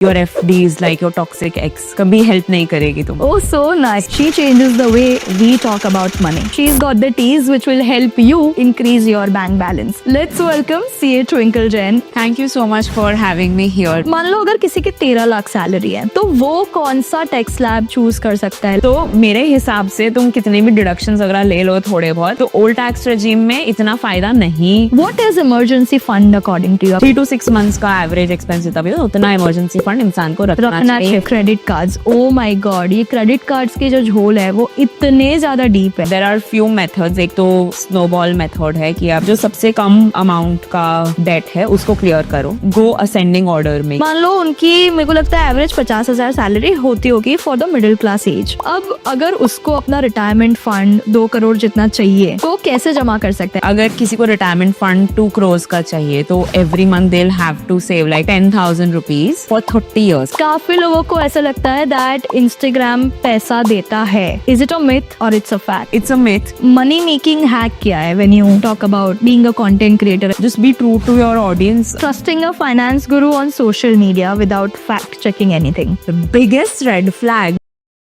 Your FD is like your toxic ex. कभी help नहीं करेगी तुम. Oh, so nice. She changes the way we talk about money. She's got the teas which will help you increase your bank balance. Let's welcome CA Twinkle Jain. Thank you so much for having me here. मान लो अगर किसी की 13 lakh salary है तो वो कौन सा tax slab choose कर सकता है? तो मेरे हिसाब से तुम कितने भी डिडक्शंस वगैरह ले लो थोड़े बहुत, तो ओल्ड टैक्स रेजिम में इतना फायदा नहीं. What is emergency fund according to you? 3 to 6 months का एवरेज एक्सपेंस होता है, उतना इमरजेंसी फंड इंसान को रखना चाहिए. Credit cards, oh my God, ये क्रेडिट कार्ड्स के जो झोल है वो इतने ज्यादा डीप है. There are few methods. एक तो स्नोबॉल मेथड है कि आप जो सबसे कम अमाउंट का डेट है उसको क्लियर करो, गो असेंडिंग ऑर्डर में. मान लो उनकी, मेरे को लगता है एवरेज 50,000 सैलरी होती होगी for the middle class age. अब अगर उसको अपना रिटायरमेंट फंड 2 करोड़ जितना चाहिए तो कैसे जमा कर सकते हैं? अगर किसी को रिटायरमेंट फंड 2 crores का चाहिए तो every month they have to save like 10,000 rupees for 30 years. काफी लोगों को ऐसा लगता है दैट इंस्टाग्राम पैसा देता है. इज इट अ मिथ और it's a fact? It's a myth. Money making hack क्या है when you talk about being a content creator? Just be true to your audience. Trusting a finance guru on social media without fact checking anything. The biggest red flag.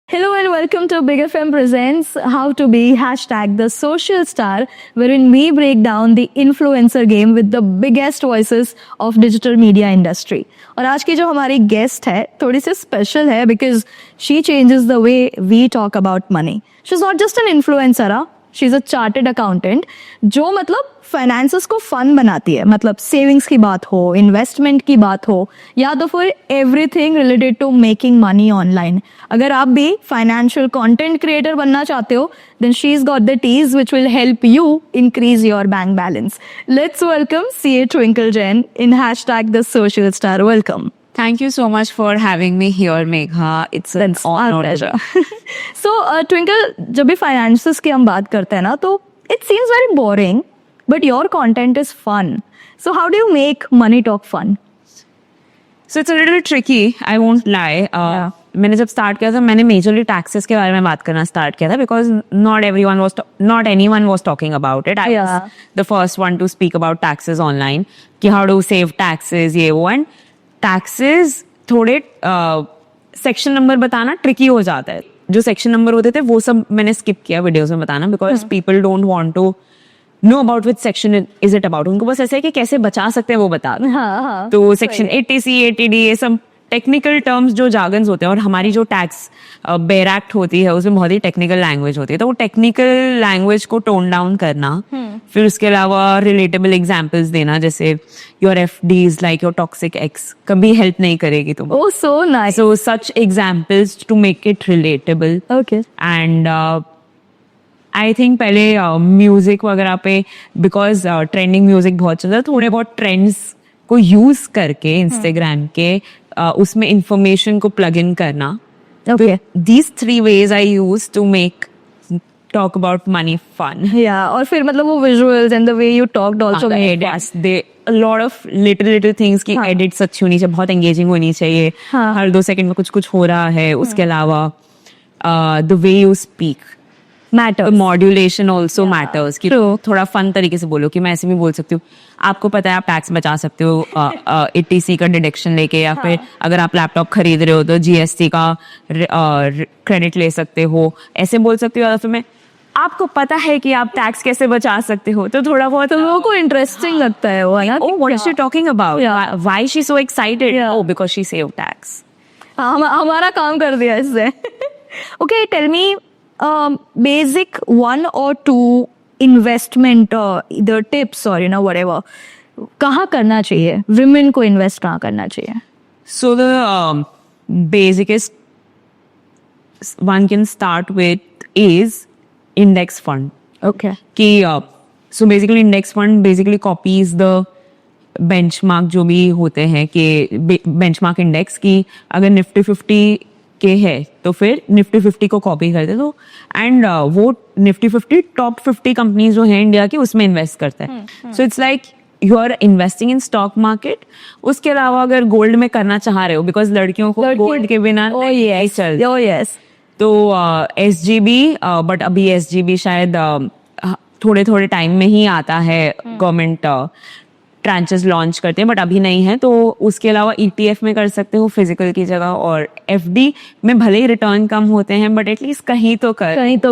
Hello and welcome to Big FM presents How to Be #the Social Star, wherein we break down the influencer game with the biggest voices of digital media industry. और आज की जो हमारी guest है थोड़ी सी special है because she changes the way we talk about money. She's not just an influencer, she is a chartered accountant जो मतलब फाइनेंसेस को फन बनाती है. मतलब सेविंग्स की बात हो, इन्वेस्टमेंट की बात हो, या तो फिर everything related to making money online. अगर आप भी फाइनेंशियल कंटेंट क्रिएटर बनना चाहते हो then she is got the teas which will help you increase your bank balance. Let's welcome CA Twinkle Jain in #the social star. Welcome. Thank you so much for having me here, Megha. It's an honor. pleasure. So, Twinkle, जब भी finances की हम बात करते हैं ना तो it seems very boring, but your content is fun. So, how do you make money talk fun? So it's a little tricky, I won't lie. मैंने जब स्टार्ट किया था मैंने मेजरली टैक्सेस के बारे में बात करना स्टार्ट किया था because not anyone was talking about it. I was the first one two speak about taxes online कि हाउ डू सेव टैक्सेस, ये वो. एंड टैक्सेस थोड़े सेक्शन नंबर बताना ट्रिकी हो जाता है. जो सेक्शन नंबर होते थे वो सब मैंने स्किप किया वीडियोस में बताना because people don't want to know about which section is it about. उनको बस ऐसा है कि कैसे बचा सकते हैं वो बता दो. तो सेक्शन 80C 80D ये सब टेक्निकल टर्म्स जो जार्गन्स होते हैं, और हमारी जो टैक्स बेयर एक्ट होती है उसमें बहुत ही टेक्निकल लैंग्वेज होती है, तो वो टेक्निकल लैंग्वेज को टोन डाउन करना. फिर उसके अलावा रिलेटेबल एग्जांपल्स देना, जैसे your FD is like your toxic x, कभी हेल्प नहीं करेगी तुम. Oh, so nice. So such examples to make it relatable. Okay. And I think पहले म्यूजिक वगैरह पे बिकॉज ट्रेंडिंग म्यूजिक बहुत चलता है, थोड़े बहुत ट्रेंड्स को यूज करके इंस्टाग्राम के उसमें इंफॉर्मेशन को प्लग इन करना. Okay. These 3 ways I use to make talk about money fun. Yeah, और फिर मतलब वो visuals and the way you talked also made it. Yes, they a lot of little things की edits अच्छी होनी चाहिए, बहुत engaging होनी चाहिए. हर 2 सेकंड में कुछ हो रहा है. उसके अलावा the way you speak matters. Modulation also matters कि थोड़ा फन तरीके से बोलो कि मैं ऐसे भी बोल सकती हूँ. आपको पता है आप टैक्स बचा सकते हो 80C का डिडक्शन लेके, या फिर अगर आप लैपटॉप खरीद रहे हो तो GST का क्रेडिट ले सकते हो, ऐसे बोल सकती हो. या फिर मैं आपको पता है कि आप टैक्स कैसे बचा सकते हो, तो थोड़ा बहुत लोगों को इंटरेस्टिंग लगता है वो. What is she talking about, why she so excited, oh because she save tax. हमारा काम कर दिया इससे. Okay, tell me basic 1 or 2 investment either tips or whatever. कहाँ करना चाहिए women को invest कहाँ करना चाहिए? So the basicest one can start with is index fund. Okay. कि so basically index fund basically copies the benchmark जो भी होते हैं कि benchmark index की अगर Nifty 50 के है तो फिर Nifty 50 को कॉपी करते तो एंड वो Nifty 50 टॉप 50 कंपनीज जो है इंडिया की उसमें इन्वेस्ट करते हैं. So it's like you are investing in stock market. उसके अलावा अगर गोल्ड में करना चाह रहे हो बिकॉज लड़कियों को गोल्ड के बिना नहीं चल, तो SGB, बट अभी SGB शायद थोड़े टाइम में ही आता है गवर्नमेंट ट्रांचेस लॉन्च करते हैं, बट अभी नहीं है। तो उसके अलावा ETF में कर सकते हो फिजिकल की जगह, और FD में भले ही रिटर्न कम होते हैं बट एटलीस्ट कहीं तो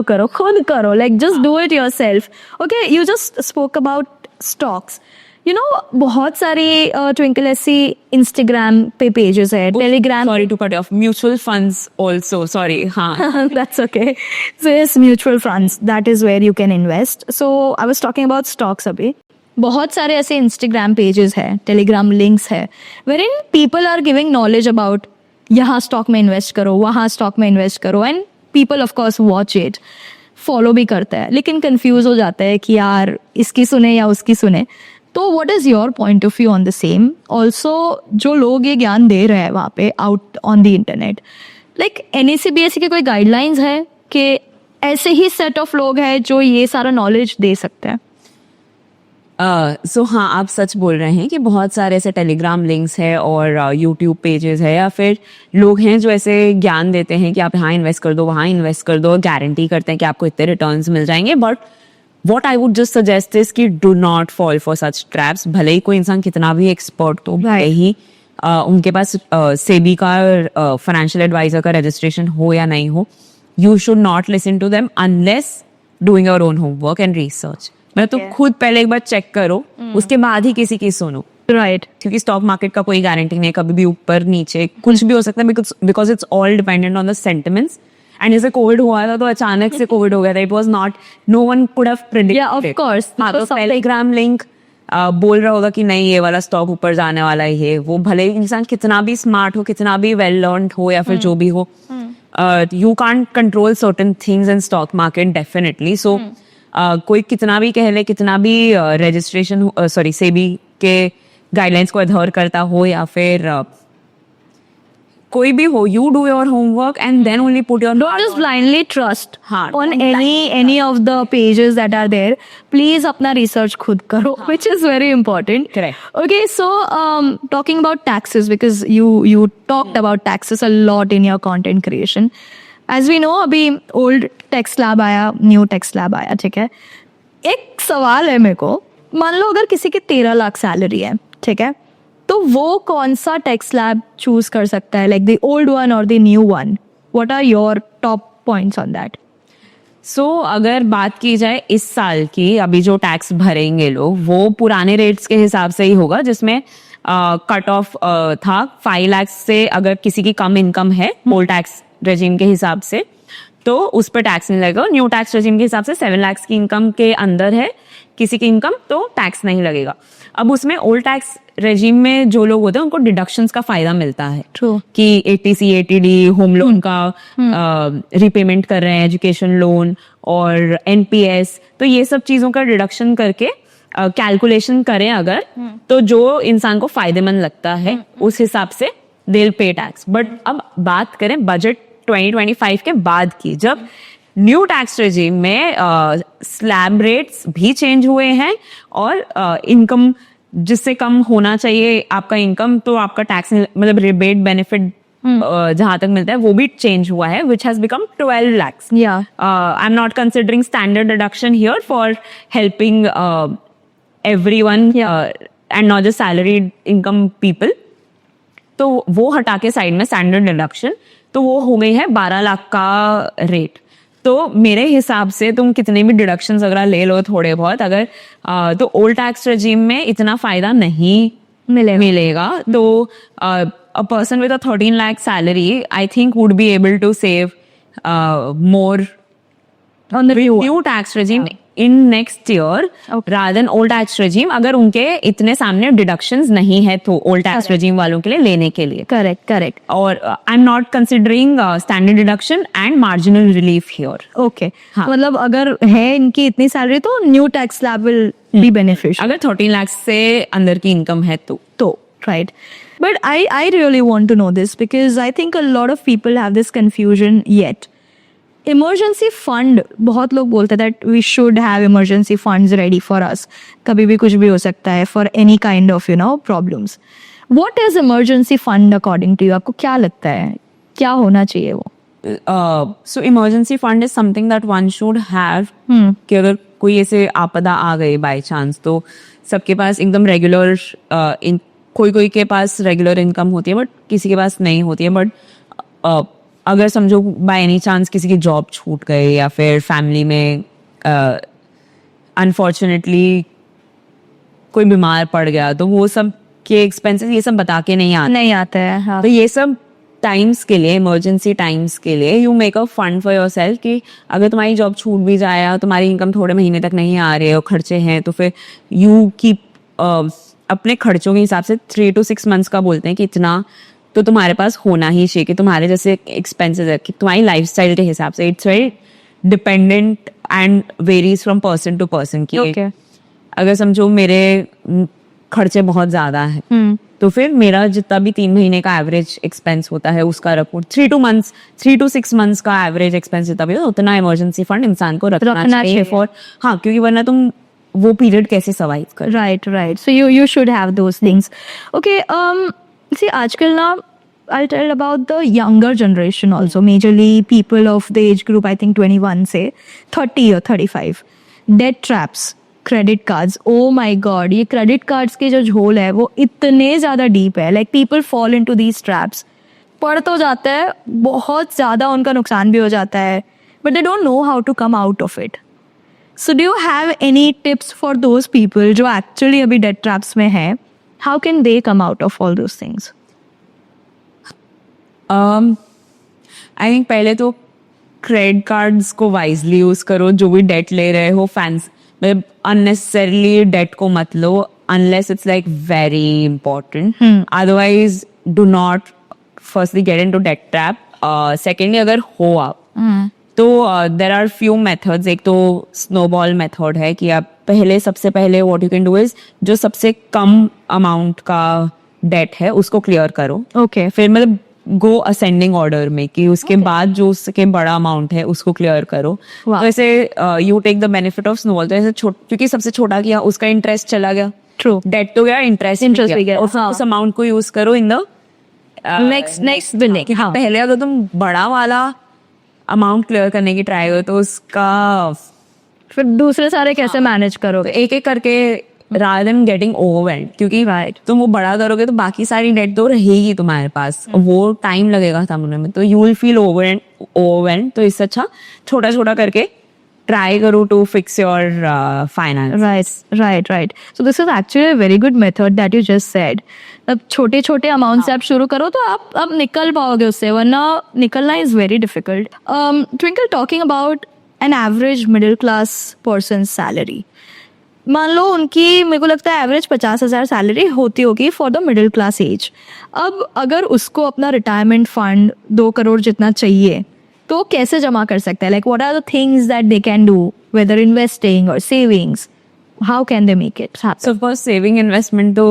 करो, खुद करो, like just do it yourself. Okay, you just spoke about stocks, you know बहुत सारी ट्विंकल ऐसी इंस्टाग्राम पे पेजेस है, Telegram, sorry to cut off, mutual funds also, sorry, हाँ that's okay. So yes, mutual funds, that is where you can invest. So I was talking about stocks अभी। बहुत सारे ऐसे इंस्टाग्राम पेजेस है, Telegram links है, wherein people are giving knowledge about यहाँ stock में invest करो, वहाँ स्टॉक में इन्वेस्ट करो, and people of course watch it, follow भी करता है, लेकिन कंफ्यूज हो जाता है कि यार इसकी सुने या उसकी सुने। तो what is your point of view on the same? Also जो लोग ये ज्ञान दे रहे हैं वहाँ पे out on the internet, like NACBSE के कोई गाइडलाइंस है कि ऐसे ही सेट ऑफ लोग हैं जो ये सारा नॉलेज दे सकते हैं? सो हाँ, आप सच बोल रहे हैं कि बहुत सारे ऐसे टेलीग्राम लिंक्स है और यूट्यूब पेजेस है, या फिर लोग हैं जो ऐसे ज्ञान देते हैं कि आप यहाँ इन्वेस्ट कर दो, वहाँ इन्वेस्ट कर दो, गारंटी करते हैं कि आपको इतने रिटर्न्स मिल जाएंगे। But what I would just suggest is कि do not fall for such traps. भले ही कोई इंसान कितना भी एक्सपर्ट तो भले ही उनके पास सेबी का फाइनेंशियल एडवाइजर का रजिस्ट्रेशन हो या नहीं हो, you should not listen to them unless doing your own homework and research. मैं तो खुद पहले एक बार चेक करो, उसके बाद ही किसी की सुनो, राइट? क्योंकि स्टॉक मार्केट का कोई गारंटी नहीं है, कभी भी ऊपर नीचे कुछ भी हो सकता है, because it's all dependent on the sentiments. And जैसे कोविड हुआ था तो अचानक से कोविड हो गया था, it was not, no one could have predicted. Of course, हाँ, तो टेलीग्राम लिंक बोल रहा होगा कि नहीं ये वाला स्टॉक ऊपर जाने वाला ही है, वो भले ही इंसान कितना भी स्मार्ट हो, कितना भी वेल लर्न्ड हो, या फिर जो भी हो, you can't control certain things in stock market definitely. So कोई कितना भी कह ले, कितना भी रजिस्ट्रेशन सेबी के गाइडलाइंस को अधर करता हो, या फिर कोई भी हो, you do your homework and then only put your Don't just blindly trust हाँ, on any of the pages that are there. Please अपना research खुद करो, which is very important. Correct. Okay, so talking about taxes, because you talked about taxes a lot in your content creation. As we know, अभी old tax slab आया, new tax slab आया, ठीक है? एक सवाल है मेरे को, मान लो अगर किसी की 13 लाख सैलरी है, ठीक है, तो वो कौन सा टैक्स स्लैब चूज कर सकता है, लाइक द ओल्ड वन और the new one? What are your top points on that? So अगर बात की जाए इस साल की, अभी जो टैक्स भरेंगे लोग वो पुराने रेट्स के हिसाब से ही होगा, जिसमें कट ऑफ था 5 लाख से। अगर किसी की कम इनकम है ओल्ड टैक्स रेजिम के हिसाब से तो उस पर टैक्स नहीं लगेगा। न्यू टैक्स रेजिम के हिसाब से 7 लाख की इनकम के अंदर है किसी की इनकम तो टैक्स नहीं लगेगा। अब उसमें ओल्ड टैक्स रेजिम में जो लोग होते हैं उनको डिडक्शंस का फायदा मिलता है। True. कि ATC ATD होम लोन का रिपेमेंट कर रहे हैं, एजुकेशन लोन और NPS, तो ये सब चीजों का डिडक्शन करके कैलकुलेशन करें अगर, तो जो इंसान को फायदेमंद लगता है उस हिसाब से they will pay tax. But अब बात करें बजट 2025 के बाद की, जब न्यू टैक्स रेजिम में स्लैब रेट्स भी चेंज हुए हैं और इनकम जिससे कम होना चाहिए आपका इनकम, तो आपका टैक्स मतलब रिबेट बेनिफिट जहां तक मिलता है वो भी चेंज हुआ है, which has become 12 lakhs. I am not considering standard deduction here for helping everyone and not just salaried income people. तो वो हटा के साइड में स्टैंडर्ड डिडक्शन, तो वो हो गई है 12 लाख का रेट। तो मेरे हिसाब से तुम कितने भी डिडक्शंस अगर ले लो थोड़े बहुत, अगर तो ओल्ड टैक्स रेजिम में इतना फायदा नहीं मिलेगा। तो a person with a 13 lakh salary I think would be able to save more on the new tax regime in next year rather than old tax regime, अगर उनके इतने सामने डिडक्शंस नहीं है तो ओल्ड टैक्स regime वालों के लिए लेने के लिए। करेक्ट। और I am not considering standard deduction and marginal relief here. Okay, मतलब अगर है इनकी इतनी सैलरी तो new tax slab will be beneficial अगर 13 लाख से अंदर की इनकम है तो right. But I really want to know this because I think a lot of people have this confusion yet. Emergency fund, बहुत लोग बोलते हैं that we should have emergency funds ready for us. कभी भी कुछ भी हो सकता है for any kind of problems. What is emergency fund according to you? आपको क्या लगता है क्या होना चाहिए वो? So emergency fund is something that one should have कि अगर कोई ऐसे आपदा आ गई बाय चांस, तो सबके पास एकदम रेगुलर कोई के पास रेगुलर इनकम होती है बट किसी के पास नहीं होती है. बट अगर समझो बाय एनी चांस किसी की जॉब छूट गई या फिर फैमिली में अनफॉर्चुनेटली कोई बीमार पड़ गया तो वो सब के एक्सपेंसेस ये सब बता के नहीं आते हैं. हाँ. तो ये सब टाइम्स के लिए, इमरजेंसी टाइम्स के लिए you make a fund for your self कि अगर तुम्हारी जॉब छूट भी जाए या तुम्हारी इनकम थोड़े महीने तक नहीं आ रही है और खर्चे हैं तो फिर यू कीप अपने खर्चों के हिसाब से 3 to 6 months का बोलते हैं कि इतना तो तुम्हारे पास होना ही चाहिए कि तुम्हारे जैसे एक्सपेंसेस है कि तुम्हारी लाइफस्टाइल के हिसाब से. It's very dependent and varies from person to person की. Okay. अगर समझो मेरे खर्चे बहुत ज्यादा हैं तो फिर मेरा जितना भी 3 महीने का एवरेज एक्सपेंस होता है उसका रखो. 3 to 6 months का एवरेज एक्सपेंस जितना भी हो उतना इमरजेंसी फंड इंसान को रखना चाहिए फॉर. हाँ, क्योंकि वरना तुम वो पीरियड कैसे सर्वाइव कर. Right. So you should have those things. Okay. See, आजकल ना I'll tell about the younger generation also. Majorly people of the age group, I think 21 से 30 or 35. Debt traps. Credit cards, oh my God, ये credit cards के जो झोल है वो इतने ज्यादा डीप है. Like people fall into these traps. पड़ तो जाता है, बहुत ज्यादा उनका नुकसान भी हो जाता है, but they don't know how to come out of it. So do you have any tips for those people जो एक्चुअली अभी डेट ट्रैप्स में है? How can they come out of all those things? I think पहले तो credit cards को wisely use करो. जो भी डेट ले रहे हो फैंस मतलब अननेसेसरली डेट को मत लो unless it's like very important. Otherwise do not firstly get into debt trap. Secondly अगर हो आप तो देर आर फ्यू मेथड्स. एक तो स्नोबॉल मेथड है कि आप सबसे पहले what you can do is जो सबसे कम अमाउंट का डेट है उसको क्लियर करो. ओके. फिर मतलब गो असेंडिंग ऑर्डर में कि उसके बाद जो उसके बड़ा अमाउंट है उसको क्लियर करो. Wow. तो ऐसे you take the benefit of snowball. तो ऐसे क्योंकि सबसे छोटा किया उसका इंटरेस्ट चला गया. ट्रू. डेट तो गया, इंटरेस्ट भी गया. हाँ. उस अमाउंट को यूज करो इन द नेक्स्ट बिलिंग. हाँ. पहले अगर तुम बड़ा वाला अमाउंट क्लियर करने की ट्राई करो तो उसका फिर दूसरे सारे कैसे मैनेज करोगे? एक एक करके rather than getting overwhelmed. क्योंकि तुम वो बड़ा करोगे तो बाकी सारी डेट तो रहेगी तुम्हारे पास. वो टाइम लगेगा सामने में तो यू विल फील overwhelmed. तो इससे अच्छा छोटा छोटा करके ट्राई करो to fix your finance. Right. So this is actually a very good method that you just said. अब छोटे छोटे अमाउंट से आप शुरू करो तो आप निकल पाओगे उससे, वरना निकलना is very difficult. Twinkle, talking about an average middle class person salary. मान लो उनकी, मेरे को लगता है एवरेज 50,000 सैलरी होती होगी for the middle class age. अब अगर उसको अपना रिटायरमेंट फंड 2 करोड़ जितना चाहिए तो कैसे जमा कर सकता है? Like what are the things that they can do, whether investing और savings, how can they make it happen? So first saving investment तो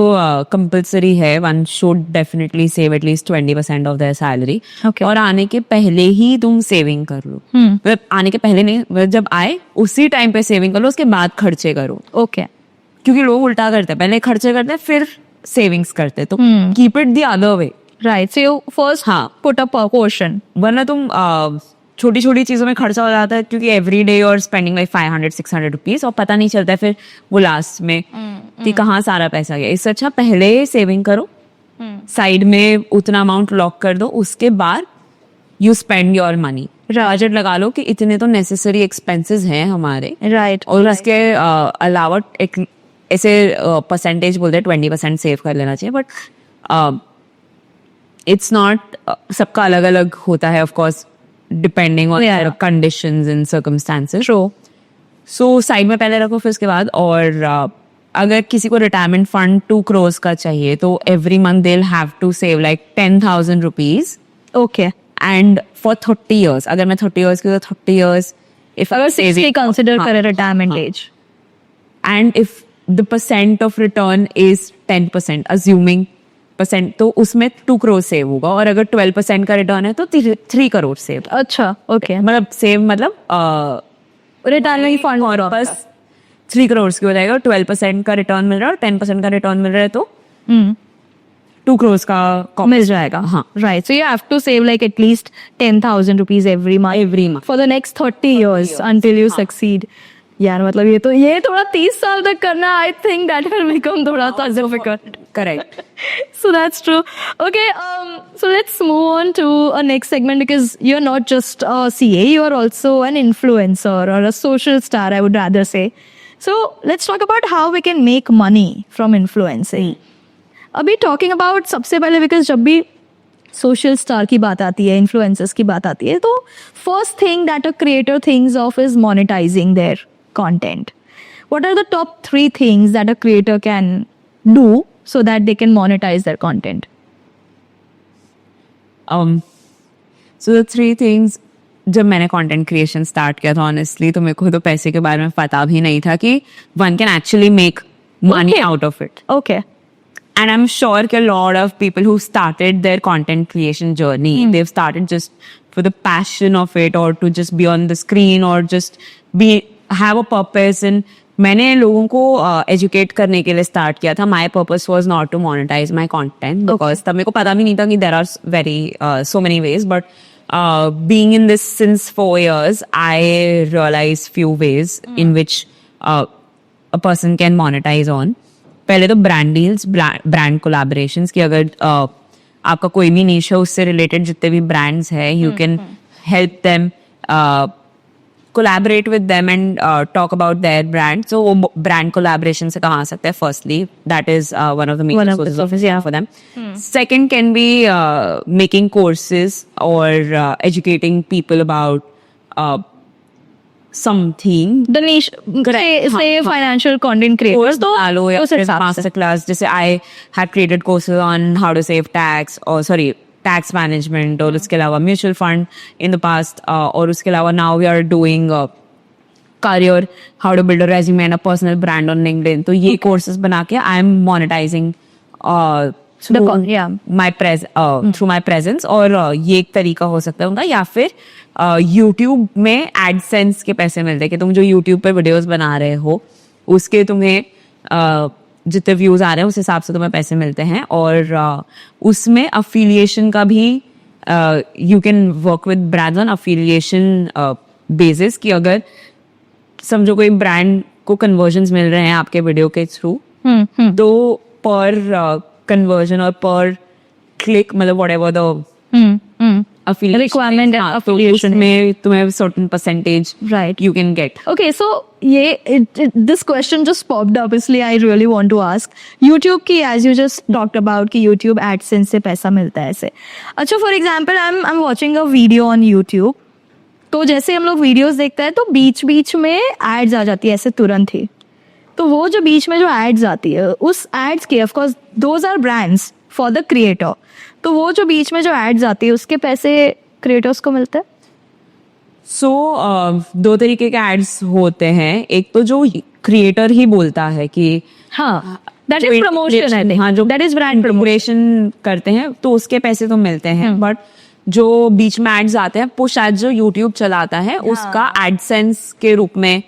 कंपल्सरी है. वन शुड डेफिनेटली सेव एटलीस्ट 20% ऑफ देयर सैलरी. और आने के पहले ही तुम सेविंग कर लो. मतलब आने के पहले नहीं, मतलब जब आए उसी टाइम पे सेविंग कर लो, उसके बाद खर्चे करो. ओके. क्योंकि लोग उल्टा करते हैं, पहले खर्चे करते हैं फिर सेविंग्स करते हैं. तो keep it the other way. Right. So you first put up a portion. वरना तुम छोटी छोटी चीजों में खर्चा हो जाता है क्योंकि एवरी डे और स्पेंडिंग लाइक 500-600 रुपीज और पता नहीं चलता है फिर वो लास्ट में कि कहाँ सारा पैसा गया. इससे अच्छा पहले सेविंग करो, साइड में उतना अमाउंट लॉक कर दो, उसके बाद you spend your money. Budget लगा लो कि इतने तो नेसेसरी एक्सपेंसेस हैं हमारे. राइट. और उसके अलावा एक ऐसे परसेंटेज बोलते हैं 20% सेव कर लेना चाहिए. बट इट्स नॉट, सबका अलग अलग होता है of course depending on conditions and circumstances. So side में पहले रखो, फिर उसके बाद. और अगर किसी को रिटायरमेंट फंड 2 करोड़ का चाहिए तो every month they will have to save like 10,000 rupees. Okay. And for 30 years, अगर मैं 30 years की तो 30 years, इफ अगर 60 कंसिडर करें retirement age, and if the percent of return is 10%, assuming percent, तो उसमें 2 करोड़ सेव होगा. और अगर 12% का रिटर्न है तो 3 करोड़ सेव. अच्छा. ओके. मतलब सेव मतलब रिटायरमेंट फंड और बस 3 करोड़ की हो जाएगा. 12% का रिटर्न मिल रहा है और 10% का रिटर्न मिल रहा है तो 2 करोड़ का मिल जाएगा. हाँ. Right. So you have to save like at least 10,000 rupees every month every month for the next 30 years until you succeed. यार मतलब ये थोड़ा 30 साल तक करना, I think that will become थोड़ा सा difficult. Correct. So that's true. Okay, so let's move on to a next segment, because you're not just a CA, you are also an influencer or a social star, I would rather say. So let's talk about how we can make money from influencing. अभी talking about सबसे पहले, because जब भी social star की बात आती है, influencers की बात आती है, तो first thing that a creator thinks of is monetizing their content. What are the top 3 things that a creator can do so that they can monetize their content? So the 3 things, जब मैंने content creation start किया था honestly, तो मेरे को तो पैसे के बारे में पता भी नहीं था कि one can actually make money out of it. Okay. And I'm sure that a lot of people who started their content creation journey, they've started just for the passion of it, or to just be on the screen, or just have a purpose. And मैंने लोगों को educate करने के लिए start किया था. My purpose was not to monetize my content, because तब मेरे को पता भी नहीं था कि there are very so many ways. But being in this since 4 years, I realized few ways in which a person can monetize on. पहले तो ब्रांड डील्स, ब्रांड कोलैबोरेशंस, कि अगर आपका कोई भी नीश है, उससे रिलेटेड जितने भी ब्रांड्स हैं, you can help them collaborate with them and talk about their brand. So वो ब्रांड कोलैबोरेशन से कहाँ आ सकता है? Firstly that is one of the main sources for them. Second can be making courses और educating people about something. The niche, say financial content creators. तो उस master class, जैसे I had created courses on how to save tax, or tax management, और उसके अलावा mutual fund in the past, और उसके अलावा now we are doing career, how to build a resume and a personal brand on LinkedIn. तो ये courses बना के I am monetizing through my presence. और ये एक तरीका हो सकता है उनका. या फिर YouTube में AdSense के पैसे मिलते हैं, कि तुम जो YouTube पे वीडियोस बना रहे हो, उसके तुम्हें जितने व्यूज आ रहे हैं उस हिसाब से तुम्हें पैसे मिलते हैं. और उसमें अफिलिएशन का भी you can work with brands on affiliation basis, कि अगर समझो कोई ब्रांड को कन्वर्जन्स मिल रहे हैं आपके वीडियो के थ्रू, तो पर कन्वर्जन और पर क्लिक, मतलब whatever the requirement and affiliation में तुम्हें certain percentage right you can get. Okay, so this question just popped up, इसलिए I really want to ask. YouTube की, as you just talked about, कि YouTube AdSense से पैसा मिलता है ऐसे. अच्छा, for example, I'm watching a video on YouTube. तो जैसे हम लोग वीडियोस देखते हैं, तो बीच बीच में एड्स आ जाती है ऐसे तुरंत ही. तो वो जो बीच में जो एड्स आती है, उस एड्स के, of course those are brands for the creator, तो वो जो बीच में जो एड्स आती है उसके पैसे क्रिएटर्स को मिलते हैं. सो दो तरीके के एड्स होते हैं. एक तो जो क्रिएटर ही बोलता है कि हाँ, that is promotion, I think. हाँ, जो दैट इज ब्रांड प्रमोशन करते हैं, तो उसके पैसे तो मिलते हैं. बट जो बीच में एड्स आते हैं, पुश एड्स जो यूट्यूब चलाता है, उसका एडसेंस के रूप में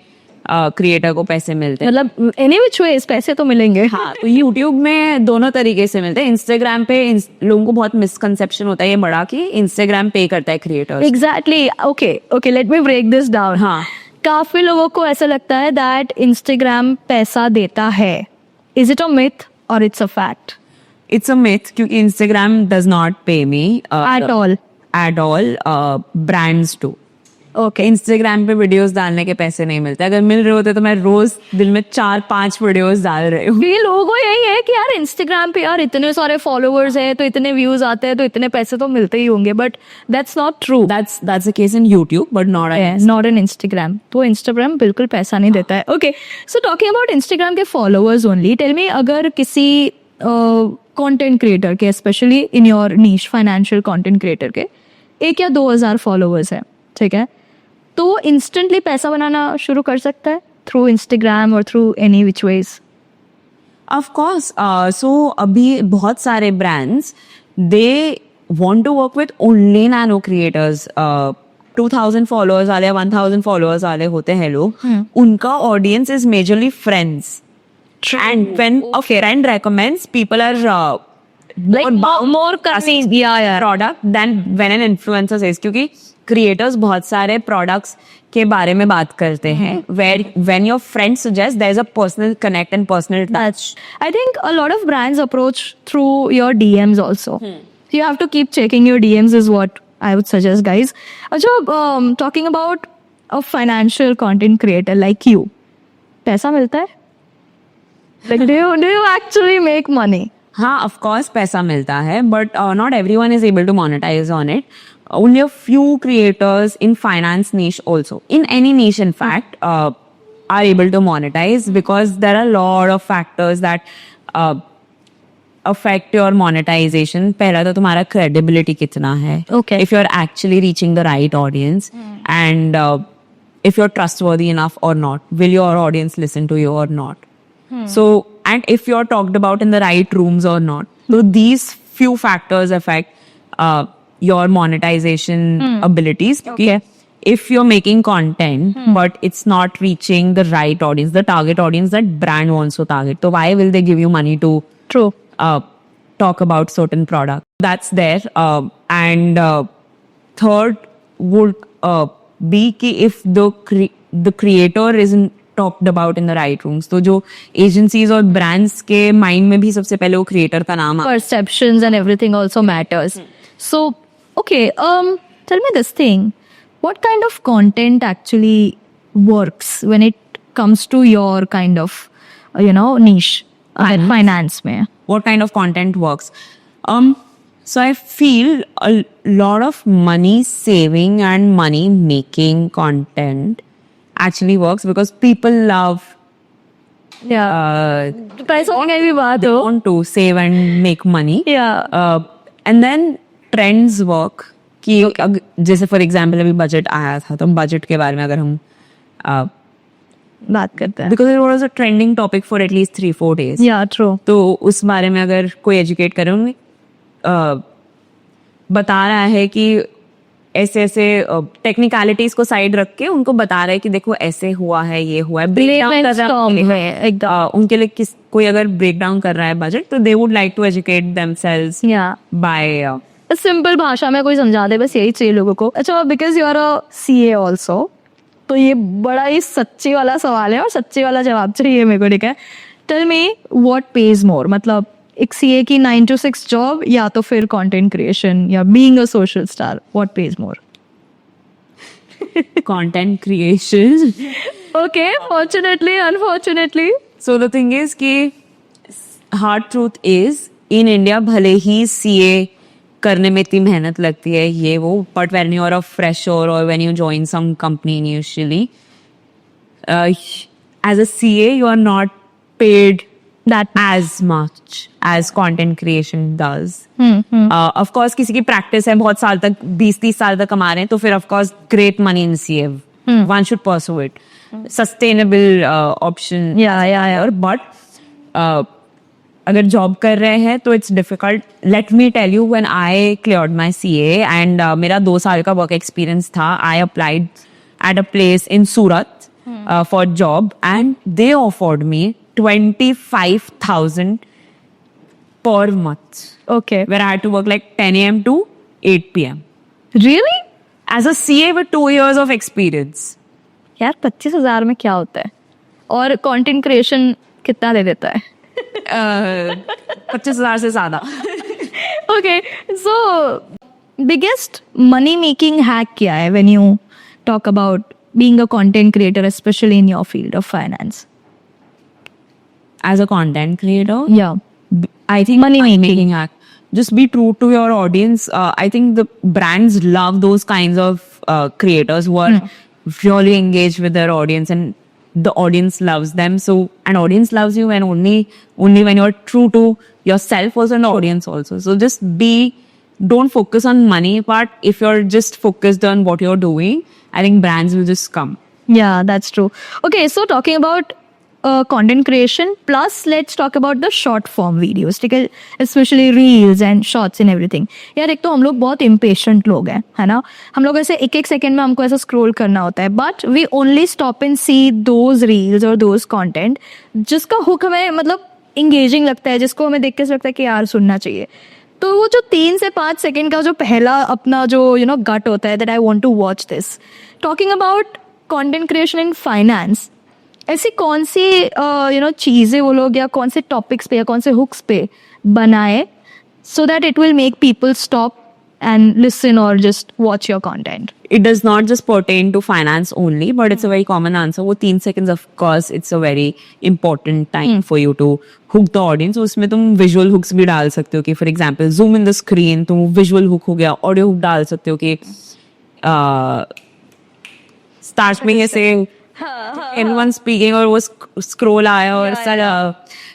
क्रिएटर को पैसे मिलते हैं. मतलब एनी विच वे पैसे तो मिलेंगे. हाँ, तो यूट्यूब में दोनों तरीके से मिलते हैं. इंस्टाग्राम पे लोगों को बहुत मिसकंसेप्शन होता है ये बड़ा, कि इंस्टाग्राम पे करता है creator. Exactly. Okay, let me break this down. हाँ, काफी लोगों को ऐसा लगता है दैट इंस्टाग्राम पैसा देता है. इज इट अ मिथ और it's a fact? It's a myth, क्योंकि Instagram does not pay me at all. Brands too. ओके, इंस्टाग्राम पे वीडियोस डालने के पैसे नहीं मिलते. अगर मिल रहे होते तो मैं रोज दिन में 4-5 वीडियोस डाल रही हूँ. ये लोगों को यही है कि यार इंस्टाग्राम पे यार इतने सारे फॉलोअर्स हैं, तो इतने व्यूज आते हैं, तो इतने पैसे तो मिलते ही होंगे. But that's not true. That's the case in YouTube, but not in Instagram. तो इंस्टाग्राम बिल्कुल पैसा नहीं देता है. Okay, so talking about Instagram के फॉलोअर्स ओनली, टेल मी, अगर किसी कंटेंट क्रिएटर के, specially in your niche financial content creator के 1 या 2 हज़ार फॉलोअर्स है, ठीक है, तो इंस्टेंटली पैसा बनाना शुरू कर सकता है थ्रू इंस्टाग्राम और through any which ways? Of course. So अभी बहुत सारे brands, they want to work with only nano creators. 2000 followers वाले, 1000 फॉलोअर्स वाले होते हैं लोग. उनका audience is majorly friends. And when a friend recommends, people are Like more करनी, yeah. product than when an influencer says, क्योंकि creators बहुत सारे products के बारे में बात करते हैं where when your friend suggests there is a personal connect and personal touch. I think a lot of brands approach through your DMs also. So you have to keep checking your DMs is what I would suggest, guys. अच्छा, talking about a financial content creator like you, पैसा मिलता है? Like do you actually make money? हाँ, of course पैसा मिलता है, but not everyone is able to monetize on it. Only a few creators in finance niche also, in any niche in fact, are able to monetize because there are a lot of factors that affect your monetization. पहला तो तुम्हारा credibility कितना है. Okay. If you're actually reaching the right audience and if you're trustworthy enough or not. Will your audience listen to you or not? So, and if you're talked about in the right rooms or not. So these few factors affect your monetization abilities. Okay. If you're making content, but it's not reaching the right audience, the target audience that brand wants to target, so why will they give you money to True. talk about certain product? That's there. And third would be कि if the creator isn't talked about in the right rooms, तो जो agencies और brands के mind में भी सबसे पहले वो creator का नाम आता है. Perceptions and everything also matters. So, okay, tell me this thing. What kind of content actually works when it comes to your kind of, niche? Finance में. What kind of content works? So I feel a lot of money saving and money making content actually works because people love Yeah. पैसों की भी बात they हो. want to save and make money. Yeah. And then trends work कि जैसे for example अभी budget आया था तो budget के बारे में अगर हम बात करते हैं. because it was a trending topic for at least 3-4 days. Yeah, true. तो उस बारे में अगर कोई एजुकेट करे उन्हें बता रहा है कि ऐसे ऐसे टेक्निकलिटीज को साइड रख के उनको बता रहा है कि देखो ऐसे हुआ है, ये हुआ है, ब्रेक डाउन कर रहा है एकदम. उनके लिए कोई अगर ब्रेक डाउन कर रहा है बजट तो they would like to educate themselves by simple भाषा में कोई समझा दे, बस यही चाहिए लोगों को. अच्छा, because you are a CA also, तो ये बड़ा ही सच्ची वाला सवाल है और सच्ची वाला जवाब चाहिए मेरे को. ठीक है, टेल मी व्हाट पेज मोर. मतलब एक CA की 9 to 6 जॉब या तो फिर कंटेंट क्रिएशन या being a social star, what page more? content creation. Okay, fortunately, unfortunately. So the thing is कि hard truth is in India भले ही CA करने में इतनी मेहनत लगती है ये वो, but when you are a fresher or when you join some company initially, as a CA you are not paid that as much as content creation does. Of course किसी की practice है बहुत साल तक 20-30 साल तक कमा रहे हैं तो फिर of course great money in CA. One should pursue it. Sustainable option. Yeah. But अगर जॉब कर रहे हैं तो it's difficult. Let me tell you when I cleared my CA and मेरा 2 साल का वर्क एक्सपीरियंस था. I applied at a place in Surat for job and they offered me 25,000 per month. Okay. Where I had to work like 10 a.m. to 8 p.m. Really? As a CA with 2 years of experience. यार 25,000 में क्या होता है? और content creation कितना दे देता है? 25,000 से ज्यादा. Okay, so biggest money making hack क्या है when you talk about being a content creator, especially in your field of finance? As a content creator, Yeah. I think Money making hack. Just be true to your audience. I think the brands love those kinds of creators who are really engaged with their audience and the audience loves them. So an audience loves you when only when you're true to yourself as an audience also. So just don't focus on money part. If you're just focused on what you're doing, I think brands will just come. Yeah, that's true. Okay, so talking about content creation, plus let's talk about the short form videos, ठीक है, especially reels and shorts and everything. यार एक तो हम लोग बहुत impatient लोग हैं, है ना? हम लोग ऐसे एक सेकंड में हमको ऐसा scroll करना होता है, but we only stop and see those reels or those content जिसका hook हमें मतलब इंगेजिंग लगता है, जिसको हमें देख के ऐसा लगता है कि यार सुनना चाहिए। तो वो जो 3 से 5 सेकंड का जो पहला अपना जो गट होता है, that I want to watch this, talking about content creation in finance, ऐसी कौन सी चीज़ें वो लोग या कौन से टॉपिक्स पे या कौन से हुक्स पे बनाए so that it will make people stop and listen or just watch your content? It does not just pertain to finance only, but it's a very common answer. वो 3 seconds, of course, it's a very important time for you to hook the audience. उसमें तुम visual hooks भी डाल सकते हो कि for example, zoom in the screen, तुम visual hook हो गया, audio hook डाल सकते हो कि start में ही से anyone speaking और वो scroll आया और सारा,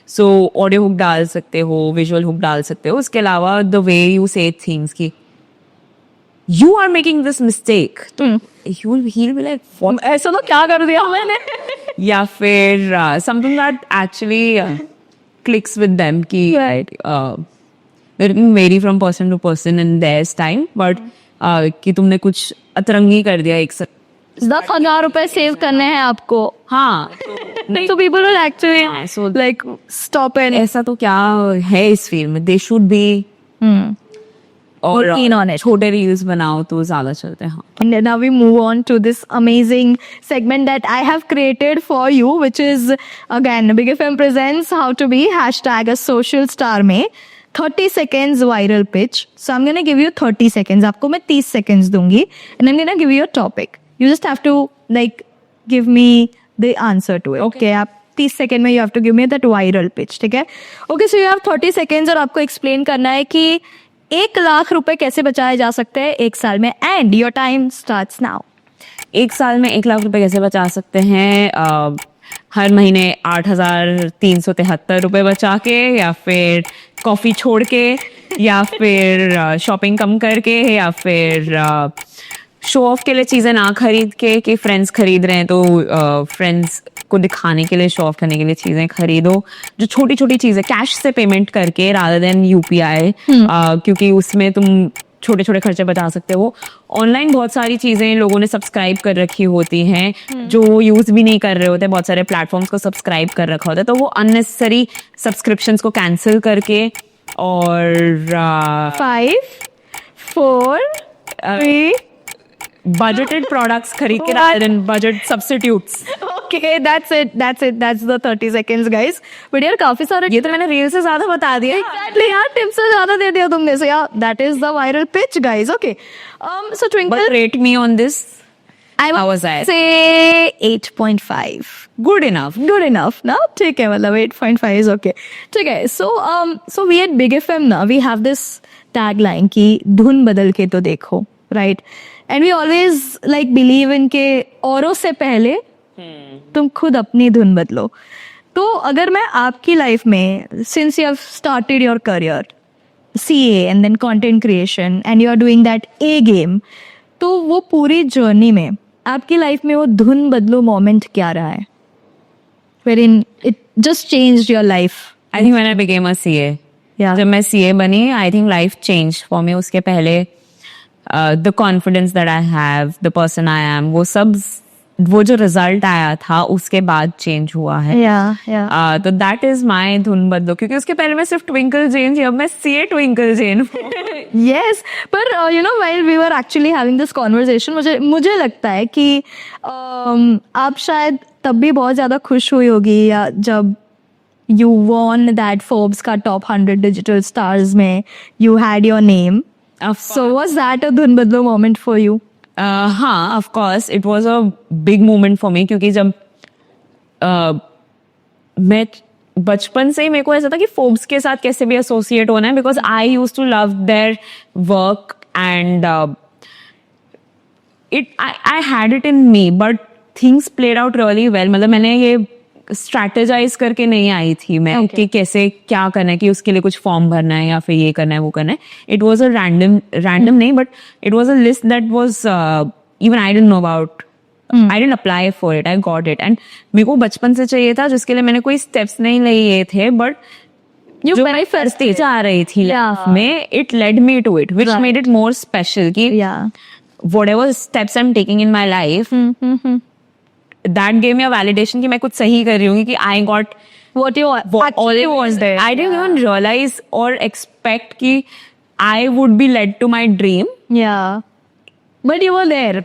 so audio hook डाल सकते हो, visual hook डाल सकते हो. उसके अलावा the way you say things कि you are making this mistake, he'll be like, what? ऐसा तो क्या कर दिया मैंने? या फिर something that actually clicks with them कि Right. it can vary from person to person in their time, but कि तुमने कुछ अतरंगी कर दिया एक 10,000 रुपए सेव करने हैं आपको, हाँ so people will actually so like stop and ऐसा तो क्या है इस फील्ड में, they should be और More keen on it. छोटे रील्स बनाओ तो ज्यादा चलते हैं. हाँ. And now we move on to this amazing segment that I have created for you, which is again Big FM presents how to be hashtag a social star में 30 seconds viral pitch. So I'm gonna give you 30 seconds. आपको मैं 30 seconds दूंगी and I'm gonna give you a topic. You just have to like give me the answer to it. Okay. आप 30 second में you have to give me that viral pitch. ठीक है? Okay, so you have 30 seconds और आपको explain करना है कि 1 लाख रुपए कैसे बचाए जा सकते हैं 1 साल में, and your time starts now. 1 साल में 1 लाख रुपए कैसे बचा सकते हैं? हर महीने 8,373 रुपए बचा के, या फिर कॉफी छोड़ के, या फिर शॉपिंग कम करके, या फिर शो ऑफ के लिए चीजें ना खरीद के कि फ्रेंड्स खरीद रहे हैं तो फ्रेंड्स को दिखाने के लिए, शो ऑफ करने के लिए चीजें खरीदो. जो छोटी छोटी चीजें कैश से पेमेंट करके रादर देन यूपीआई, क्योंकि उसमें तुम छोटे छोटे खर्चे बचा सकते हो. ऑनलाइन बहुत सारी चीजें लोगों ने सब्सक्राइब कर रखी होती हैं जो यूज भी नहीं कर रहे होते. बहुत सारे प्लेटफॉर्म्स को सब्सक्राइब कर रखा होता है, तो वो अननेसेसरी सब्सक्रिप्शंस को कैंसिल करके और 5 4 3 बजटेड प्रोडक्ट्स खरीद के rather than budget substitutes. Okay, that's it. That's the 30 seconds, guys. But यार काफी सारे, ये तो मैंने रील से ज्यादा बता दिया. exactly यार टिप्स से ज्यादा दे दिया तुमने. So yeah, that is the viral pitch, guys. Okay. So Twinkle, But rate me on this. I how would was I? say 8.5. Good enough. Good enough ना, ठीक है, मतलब 8.5 is okay. ठीक है. So we at Big FM ना, we have this tagline कि धुन बदल के तो देखो, right? And we always like believe in के औरों से पहले तुम खुद अपनी धुन बदलो. तो अगर मैं आपकी लाइफ में, since you have started your career CA and then content creation and you are doing that A game, तो वो पूरी जर्नी में आपकी लाइफ में वो धुन बदलो मोमेंट क्या रहा है, wherein it just changed your life? I think when I became a CA, Yeah. जब मैं CA बनी, I think life changed for me. उसके पहले the confidence that I have, the person I am, वो सब, वो जो रिजल्ट आया था उसके बाद चेंज हुआ है. Yeah. तो दैट इज माई धुन बदलो, क्योंकि उसके पहले मैं सिर्फ ट्विंकल जैन थी, अब मैं CA ट्विंकल जैन हूँ. Yes, पर while we were actually having this conversation, मुझे लगता है कि आप शायद तब भी बहुत ज्यादा खुश हुई होगी या जब you won that Forbes का top 100 digital stars में you had your name. So was that a धुन बदलो moment for you? हाँ, of course it was a big moment for me, क्योंकि जब मैं बचपन से ही मेरे को ऐसा था कि फोर्ब्स के साथ कैसे भी एसोसिएट होना है, because I use to love their work and I had it in me, but things played out really well. मतलब मैंने ये स्ट्रैटेजाइज करके नहीं आई थी मैं कि कैसे क्या करना है, कि उसके लिए कुछ फॉर्म भरना है या फिर ये करना है वो करना है. इट वॉज अ रैंडम नहीं, but it was a list that was even I didn't know about. I didn't apply for it, I got it. And मेरे को बचपन से चाहिए था, जिसके लिए मैंने कोई स्टेप्स नहीं लिए थे, बट जो मेरी फर्स्ट स्टेज आ रही थी लाइफ में, it led me to it, which made it more special कि whatever steps I'm taking in my life, that gave me a validation कि मैं कुछ सही कर रही हूँ, कि I got what you actually was there. I didn't even realize or expect कि I would be led to my dream. Yeah, but you were there.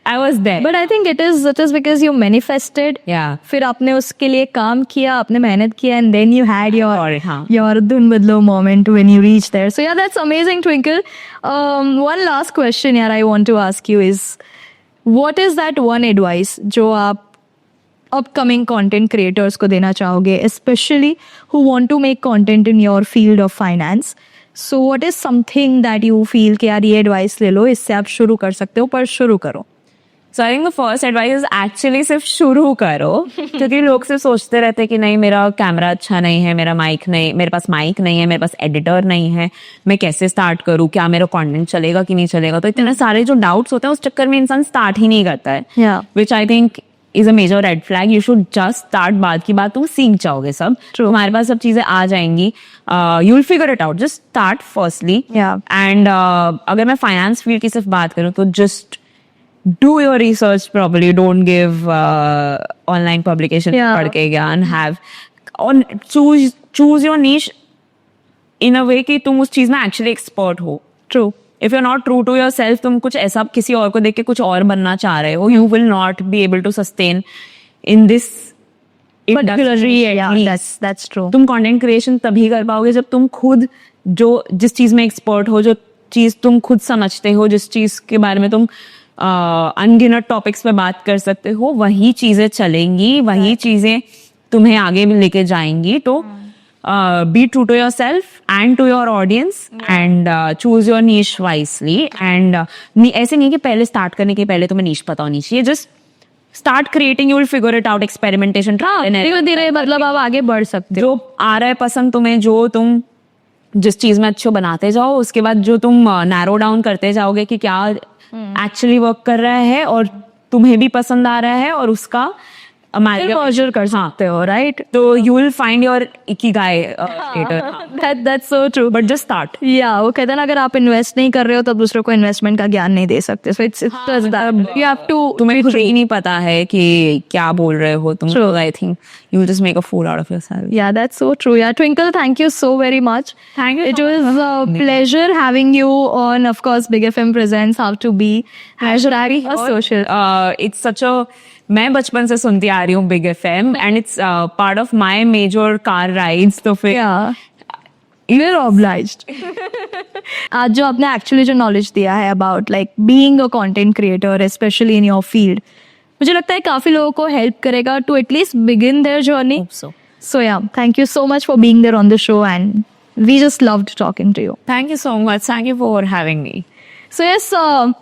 I was there. But I think it is because you manifested. Yeah. फिर आपने उसके लिए काम किया, आपने मेहनत किया, and then you had Sorry, हाँ. your धुन बदलो moment when you reached there. So yeah, that's amazing, Twinkle. One last question यार I want to ask you is, what is that one advice जो आप upcoming content creators को देना चाहोगे, especially who want to make content in your field of finance? So what is something that you feel कि यार ये advice ले लो, इससे आप शुरू कर सकते हो, पर शुरू करो. So I think the first advice is actually सिर्फ शुरू करो, क्योंकि लोग सिर्फ सोचते रहते हैं कि नहीं मेरा कैमरा अच्छा नहीं है, मेरा माइक नहीं, मेरे पास माइक नहीं है, मेरे पास एडिटर नहीं है, मैं कैसे स्टार्ट करूँ, क्या मेरा कंटेंट चलेगा कि नहीं चलेगा. तो इतने सारे जो डाउट्स होते हैं उस चक्कर में इंसान स्टार्ट ही नहीं करता है. Yeah. Which I think is a major red flag. You should just start. बाद की बात तुम सीख जाओगे सब. तुम्हारे पास सब चीजें आ जाएंगी. You will figure it out. Just start firstly. Yeah. And अगर मैं फाइनेंस फील्ड की सिर्फ बात करूँ तो just do your research properly. Don't give online publication Yeah. पढ़ के ज्ञान. Have on choose your niche in a way कि तुम उस चीज में actually expert हो. True. If you're not true to yourself, तुम कुछ ऐसा किसी और को देख के कुछ और बनना चाह रहे हो, you will not be able to sustain in this industry. Yeah, that's true. तुम कंटेंट क्रिएशन तभी कर पाओगे जब तुम खुद जिस चीज में एक्सपर्ट हो, जो चीज तुम खुद समझते हो, जिस चीज के बारे में तुम अनगिनत टॉपिक्स पे बात कर सकते हो, वही चीजें चलेंगी, वही चीजें तुम्हें आगे लेके जाएंगी. तो be true to your self and to your audience and choose your niche wisely. And ऐसे नहीं कि पहले स्टार्ट करने के पहले तुम्हें नीश पता होनी चाहिए. Just start creating, you will figure it out. Experimentation, धीरे धीरे मतलब आप आगे बढ़ सकते हो. जो आ रहा है पसंद तुम्हें, जो तुम जिस चीज में अच्छे बनाते जाओ, उसके बाद जो तुम नैरो डाउन करते जाओगे कि क्या एक्चुअली वर्क कर रहा है और तुम्हें भी पसंद आ रहा है और उसका measure कर सकते हो, right? तो you will find your ikigai later. That's so true. But just start. Yeah, वो कहते हैं ना, अगर आप इन्वेस्ट नहीं कर रहे हो तब दूसरों को इन्वेस्टमेंट का ज्ञान नहीं दे सकते. So it's just that you have to. तुम्हें खुद ही नहीं पता है कि क्या बोल रहे हो तुम. So I think you will just make a fool out of yourself. Yeah, that's so true. Yeah, Twinkle, thank you so very much. Thank you. It was a pleasure having you on, of course, Big FM presents How to Be a Social. It's such a मैं बचपन से सुनती आ रही हूँ big FM and it's part of my major car rides. तो फिर you're obliged. आज जो आपने एक्चुअली जो नॉलेज दिया है about like being a content creator specially in your field, मुझे लगता है काफी लोगों को हेल्प करेगा to at least begin their journey. So yeah, thank you so much for being there on the show and we just loved talking to you. Thank you so much. Thank you for having me. So yes,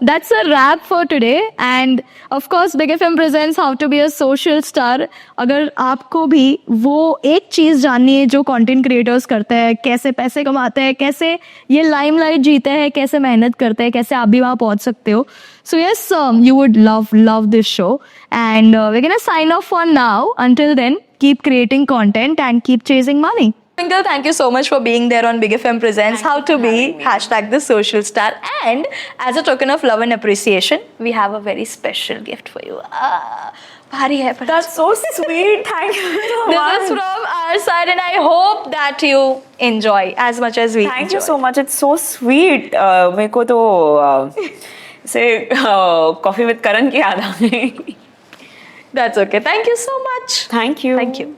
that's a wrap for today. And of course, Big FM presents How to Be a Social Star. अगर आपको भी वो एक चीज जाननी है जो content creators करते हैं, कैसे पैसे कमाते हैं, कैसे ये लाइमलाइट जीते हैं, कैसे मेहनत करते हैं, कैसे आप भी वहाँ पहुँच सकते हो. So yes, you would love this show. And we're gonna sign off for now. Until then, keep creating content and keep chasing money. Twinkle, thank you so much for being there on Big FM Presents How to Be #the Social Star. And as a token of love and appreciation, we have a very special gift for you. Bhari hai, but That's so sweet. Thank you so much. this is from our side, and I hope that you enjoy as much as we Thank enjoy. you so much. It's so sweet. मेरे को तो से coffee with करण की याद आ गई. That's okay. Thank you so much. Thank you. Thank you.